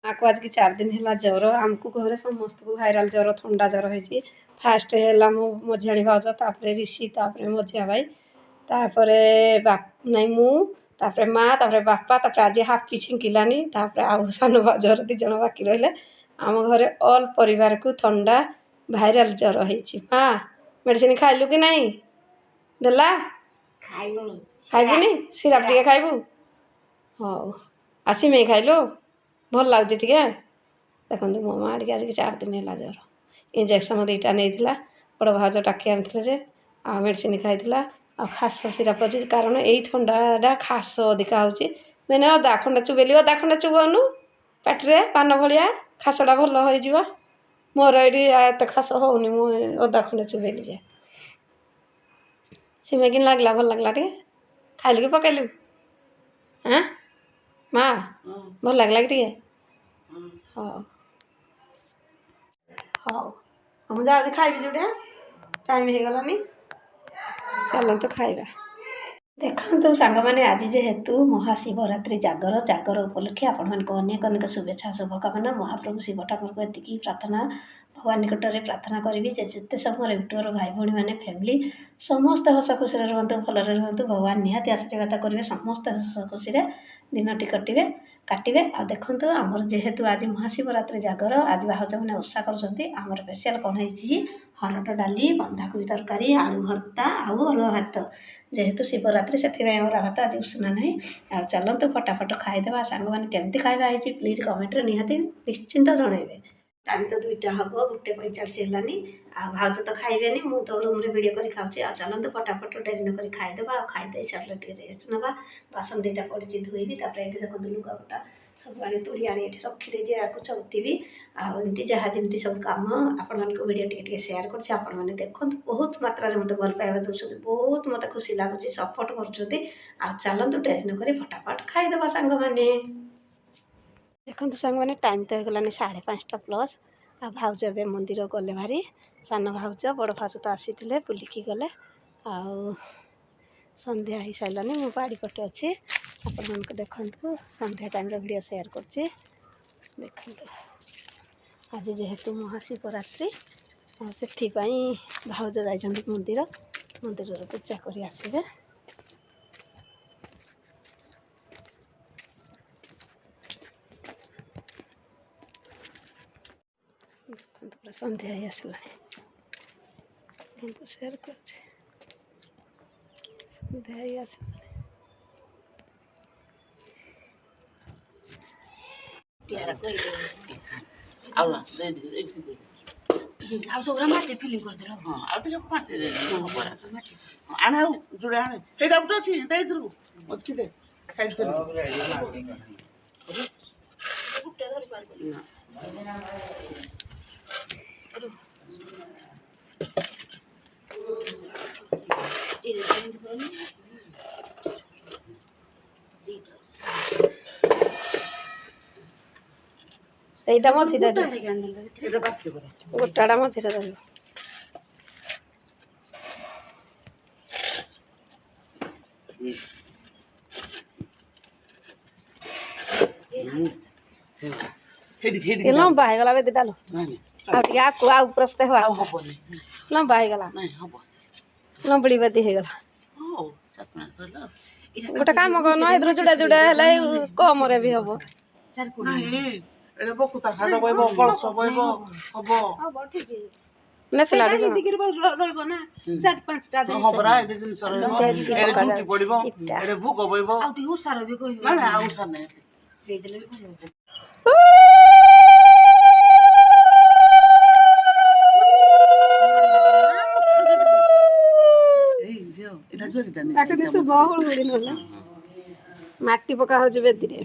आपको आज की 4 दिन है ज्वर आमको घरे समस्त को भाइराल ज्वर थंडा ज्वर है फास्ट है मो मझियाणी भाउज तापर ऋषि तापर मझिया भाई तापर बाप नहीं मुझे माँ तापर बापा तापर आज हापी छिंकिलानी तापर आउ सान भाउजर 2 जन बाकी रही आम घरे ऑल परिवार को थंडा भाइराल ज्वर है माँ मेडिसिन खाइलु कि नहीं देला खाइबुनी सिराप टे खाइबू हाँ आसी में खाइलु भल लगे टे देखो मो माँ टी आज 4 दिन है ज्वर इंजेक्शन 2टा नहीं बड़ भाज टाकी आनी आ मेडिसिन खाई आ खास सिराप अच्छी कारण यही थंडा खास अधिका हो मैंने अदा खंडा चुबेली अदा खंडा चुबाउनु पाटे पान भाया खासटा भल हो मोर ये एत खास होनी मुझे अदा खंडा चुबेली जे सिमे कि लगला भल लगला टे खाइलु कि पकड़लु हाँ माँ भल लगला कि हाँ हाँ हम जाऊँ खाइबी जोटा टाइम हो गलानी चलते खाइबा देखो सांग मैंने आज जेहेतु महाशिवरात्रि जागर जागर उपलक्षे आपण अनेक अनेक शुभेच्छा शुभकामना महाप्रभु शिव ठाकुर को एति प्रार्थना भगवान निकट में प्रार्थना करी जिते समय यूट्यूबर भाई भाई मैंने फैमिली समस्त हस खुशी रुहतु भलरे रुहतु भगवान निहाती आशीर्वाद करेंगे समस्त हस खुशी दिन टी कटे काटे आ देखु आमर जेहेतु आज महाशिवरात्रि जागर आज भाउज मैंने ओषा कर स्पेशल कौन है हरड डाली बंधाकोबी तरकारी आलू भर्ता आउ अरुआ भात जेहेतु शिवरात्रि से अरुआ भात आज उषुना ना आ चलते फटाफट खाईदे सांग मैंने केमती खाଇବା है प्लीज कमेंट निहाती निश्चिंत जनइबे टाइम तो 2टा हम 1:45 है आ भाउज तो खाइबे मु तो रूम रे वीडियो करी खाऊँ आ चलते फटाफट डेरी नक खाईदे आ खाईदे सारे टे रेस्ट ना बासन 2टा पड़ी धोईबी ये देखो लुगापटा सब आनी तुड़ी आनी रखीदे आपको चौथी आमती जहाँ जमी सब कम आपण वीडियो टे सेयार कर देखो बहुत मात्रा मत भल पाइबा दूसरी बहुत मत खुशी लगुच सपोर्ट कर चलतु डेरी नक फटाफट खाईदे सांग मैंने देखो सांग मैंने टाइम तो होगलानी 5:30 प्लस आ भाउज ए मंदिर गले भारी सान भाउज बड़ भाउज तो आसी बुलिकी गले आ संध्या हो सारानी मो बाड़ी पटे अच्छे आपण देखु संध्या टाइम वीडियो सेयार कर आज जेहेतु महाशिवरात्रि से भाउज जा मंदिर मंदिर पूजा कर आसबे पूरा संध्या ही आसला सेयार कर संध्या ही आसला सबरा माटी फिलिंग कर दे हां आ टिके माटी दे आना जुड़े आने हेटा तो अछि दे दरु अछि दे साइज कर गुट्टे धरि पार ना এইটা মঝিরে গোটাটা মঝিরে রইব लंबा ହେଇଗଲା ବେଦି ଡାଲ ଆଉ ଟିକେ ଆକୁ ଆଉ ପ୍ରସ୍ତେ ହବା ଲମ୍ବା ହେଇଗଲା ଲମ୍ବଳି ବେଦି ହେଇଗଲା ଗୋଟେ କାମ କରନ ଏଥିରୁ ଯୋଡା ଯୋଡା ହେଲେ କମରେ ବି ହବ ଏରେ ବକୁତା ସାଡ ବଇବ କଳସ ବଇବ ହବ ଠିକ ନେସଲା ଦି ଦିଗରେ ରହିବ ନା 4-5ଟା ଦିନ ହବରା ଏ ଜିନିଷ ରହିବ ଏରେ ଝୁଟି ପଡିବ ଏରେ ଭୋଗ ବଇବ ଆଉ ଟିକେ ଉସାର ବି କହିବ ନା ନା ଆଉ ଉସାର ନାହିଁ ହେଇଦେଲେ ବି କହିବ ଏଇ जो ଏଟା ଜରିଟା नहीं ଆକେ ଦିସୁ ବହୁଳ ହୁଡ଼ି ନଲା ମାଟି ପକା ହଉଛି ବେଦିରେ